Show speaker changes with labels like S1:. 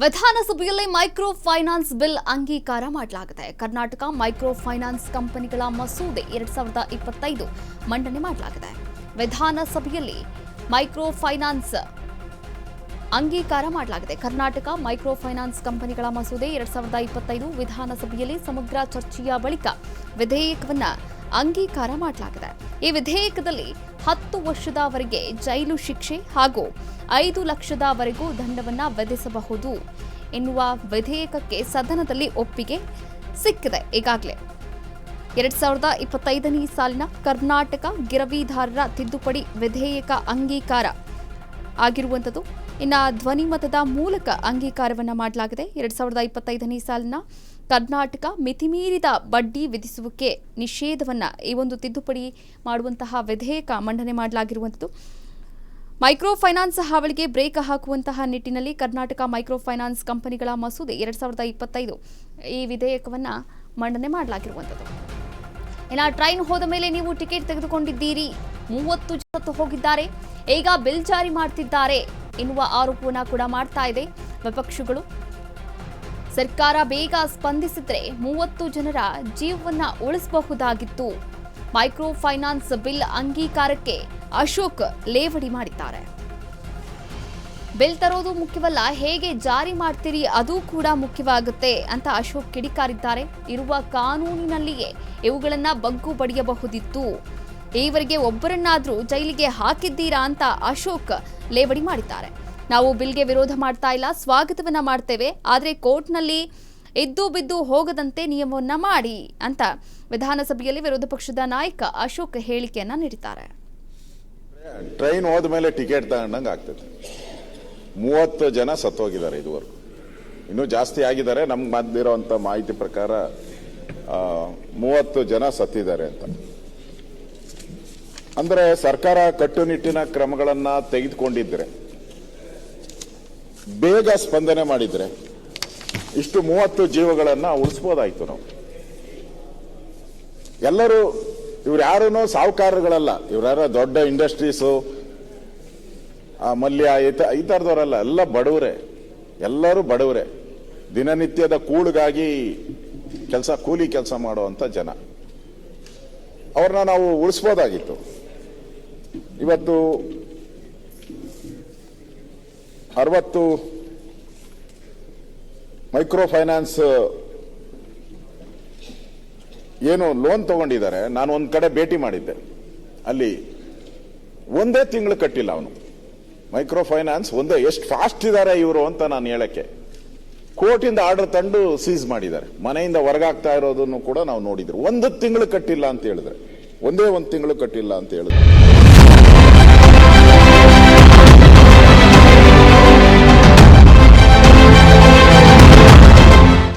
S1: ವಿಧಾನಸಭೆಯಲ್ಲಿ micro finance bill ಅಂಗೀಕಾರ ಮಾಡಲಾಗಿದೆ. ಕರ್ನಾಟಕ ಮೈಕ್ರೋ ಫೈನಾನ್ಸ್ ಕಂಪನಿಗಳ ಮಸೂದೆ 2025 ಮಂಡನೆ ಮಾಡಲಾಗಿದೆ. ವಿಧಾನಸಭೆಯಲ್ಲಿ ಮೈಕ್ರೋ ಫೈನಾನ್ಸ್ ಅಂಗೀಕಾರ ಮಾಡಲಾಗಿದೆ. ಕರ್ನಾಟಕ ಮೈಕ್ರೋ ಫೈನಾನ್ಸ್ ಕಂಪನಿಗಳ ಮಸೂದೆ 2025 ವಿಧಾನಸಭೆಯಲ್ಲಿ ಸಮಗ್ರ ಚರ್ಚೆಯ ಬಳಿಕ ವಿಧೇಯಕವನ್ನು ಅಂಗೀಕಾರ ಮಾಡಲಾಗಿದೆ. ಈ ವಿಧೇಯಕದಲ್ಲಿ 10 ವರ್ಷದವರೆಗೆ ಜೈಲು ಶಿಕ್ಷೆ ಹಾಗೂ 5 ಲಕ್ಷದವರೆಗೂ ದಂಡವನ್ನು ವಿಧಿಸಬಹುದು ಎನ್ನುವ ವಿಧೇಯಕಕ್ಕೆ ಸದನದಲ್ಲಿ ಒಪ್ಪಿಗೆ ಸಿಕ್ಕಿದೆ. ಈಗಾಗಲೇ 2025ನೇ ಸಾಲಿನ ಕರ್ನಾಟಕ ಗಿರವಿದಾರರ ತಿದ್ದುಪಡಿ ವಿಧೇಯಕ ಅಂಗೀಕಾರ ಆಗಿರುವಂಥದ್ದು. ಇನ್ನು ಧ್ವನಿಮತದ ಮೂಲಕ ಅಂಗೀಕಾರವನ್ನು ಮಾಡಲಾಗಿದೆ. 2025ನೇ ಸಾಲಿನ ಕರ್ನಾಟಕ ಮಿತಿಮೀರಿದ ಬಡ್ಡಿ ವಿಧಿಸುವಿಕೆ ನಿಷೇಧವನ್ನು ಈ ಒಂದು ತಿದ್ದುಪಡಿ ಮಾಡುವಂತಹ ವಿಧೇಯಕ ಮಂಡನೆ ಮಾಡಲಾಗಿರುವಂಥದ್ದು. ಮೈಕ್ರೋ ಫೈನಾನ್ಸ್ ಹಾವಳಿಗೆ ಬ್ರೇಕ್ ಹಾಕುವಂತಹ ನಿಟ್ಟಿನಲ್ಲಿ ಕರ್ನಾಟಕ ಮೈಕ್ರೋ ಫೈನಾನ್ಸ್ ಕಂಪನಿಗಳ ಮಸೂದೆ 2025 ಈ ವಿಧೇಯಕವನ್ನು ಮಂಡನೆ ಮಾಡಲಾಗಿರುವಂಥದ್ದು. ಇನ್ನು ಟ್ರೈನ್ ಹೋದ ಮೇಲೆ ನೀವು ಟಿಕೆಟ್ ತೆಗೆದುಕೊಂಡಿದ್ದೀರಿ, 30 ಜನ ಹೋಗಿದ್ದಾರೆ, ಈಗ ಬಿಲ್ ಜಾರಿ ಮಾಡ್ತಿದ್ದಾರೆ ಎನ್ನುವ ಆರೋಪವನ್ನು ಕೂಡ ಮಾಡ್ತಾ ಇದೆ ವಿಪಕ್ಷಗಳು. ಸರ್ಕಾರ ಬೇಗ ಸ್ಪಂದಿಸಿದ್ರೆ 30 ಜನರ ಜೀವವನ್ನ ಉಳಿಸಬಹುದಾಗಿತ್ತು. ಮೈಕ್ರೋ ಫೈನಾನ್ಸ್ ಬಿಲ್ ಅಂಗೀಕಾರಕ್ಕೆ ಅಶೋಕ್ ಲೇವಡಿ ಮಾಡಿದ್ದಾರೆ. ಬಿಲ್ ತರೋದು ಮುಖ್ಯವಲ್ಲ, ಹೇಗೆ ಜಾರಿ ಮಾಡ್ತೀರಿ ಅದು ಕೂಡ ಮುಖ್ಯವಾಗುತ್ತೆ ಅಂತ ಅಶೋಕ್ ಕಿಡಿಕಾರಿದ್ದಾರೆ. ಇರುವ ಕಾನೂನಿನಲ್ಲಿಯೇ ಇವುಗಳನ್ನ ಬಗ್ಗು ಬಡಿಯಬಹುದಿತ್ತು. ಈವರೆಗೆ ಒಬ್ಬರನ್ನಾದ್ರೂ ಜೈಲಿಗೆ ಹಾಕಿದ್ದೀರಾ ಅಂತ ಅಶೋಕ್ ಲೇವಡಿ ಮಾಡಿದ್ದಾರೆ. ನಾವು ಬಿಲ್ಗೆ ವಿರೋಧ ಮಾಡ್ತಾ ಇಲ್ಲ, ಸ್ವಾಗತವನ್ನ ಮಾಡ್ತೇವೆ, ಆದರೆ ಕೋರ್ಟ್ನಲ್ಲಿ ಎದ್ದು ಬಿದ್ದು ಹೋಗದಂತೆ ನಿಯಮವನ್ನ ಮಾಡಿ ಅಂತ ವಿಧಾನಸಭೆಯಲ್ಲಿ ವಿರೋಧ ಪಕ್ಷದ ನಾಯಕ ಅಶೋಕ್ ಹೇಳಿಕೆಯನ್ನ ನೀಡಿದ್ದಾರೆ.
S2: ಟ್ರೈನ್ ಹೋದ ಮೇಲೆ ಟಿಕೆಟ್ ತಗೊಂಡಂಗೆ ಆಗ್ತದೆ. 30 ಜನ ಸತ್ತೋಗಿದ್ದಾರೆ, ಇದುವರೆಗೂ ಇನ್ನೂ ಜಾಸ್ತಿ ಆಗಿದ್ದಾರೆ. ನಮ್ಗೆ ಬಂದಿರೋಂಥ ಮಾಹಿತಿ ಪ್ರಕಾರ 30 ಜನ ಸತ್ತಿದ್ದಾರೆ ಅಂತ. ಅಂದ್ರೆ ಸರ್ಕಾರ ಕಟ್ಟುನಿಟ್ಟಿನ ಕ್ರಮಗಳನ್ನ ತೆಗೆದುಕೊಂಡಿದ್ರೆ, ಬೇಗ ಸ್ಪಂದನೆ ಮಾಡಿದ್ರೆ ಇಷ್ಟು 30 ಜೀವಗಳನ್ನ ಉಳಿಸಬಹುದಾಯ್ತು. ನಾವು ಎಲ್ಲರೂ ಇವ್ರು ಯಾರೂ ಸಾಹುಕಾರಗಳಲ್ಲ, ಇವ್ರ್ಯಾರ ದೊಡ್ಡ ಇಂಡಸ್ಟ್ರೀಸು ಮಲ್ಯ ಈ ಥರದವರಲ್ಲ, ಎಲ್ಲ ಬಡವರೇ, ಎಲ್ಲರೂ ಬಡವರೇ, ದಿನನಿತ್ಯದ ಕೂಳಿಗಾಗಿ ಕೂಲಿ ಕೆಲಸ ಮಾಡುವಂತ ಜನ. ಅವ್ರನ್ನ ನಾವು ಉಳಿಸ್ಬೋದಾಗಿತ್ತು. ಇವತ್ತು 60 ಮೈಕ್ರೋ ಫೈನಾನ್ಸ್ ಏನು ಲೋನ್ ತಗೊಂಡಿದ್ದಾರೆ. ನಾನು ಒಂದ್ ಕಡೆ ಭೇಟಿ ಮಾಡಿದ್ದೆ, ಅಲ್ಲಿ ಒಂದೇ ತಿಂಗಳು ಕಟ್ಟಿಲ್ಲ ಅವನು. ಮೈಕ್ರೋ ಫೈನಾನ್ಸ್ ಎಷ್ಟು ಫಾಸ್ಟ್ ಇದ್ದಾರೆ ಇವರು ಅಂತ ನಾನು ಹೇಳಕ್ಕೆ. ಕೋರ್ಟಿಂದ ಆರ್ಡರ್ ತಂದು ಸೀಸ್ ಮಾಡಿದ್ದಾರೆ. ಮನೆಯಿಂದ ಹೊರಗಾಗ್ತಾ ಇರೋದನ್ನು ಕೂಡ ನಾವು ನೋಡಿದ್ರು. 1 ತಿಂಗಳು ಕಟ್ಟಿಲ್ಲ ಅಂತ ಹೇಳಿದ್ರೆ, ಒಂದೇ 1 ತಿಂಗಳು ಕಟ್ಟಿಲ್ಲ ಅಂತ ಹೇಳಿದ್ರೆ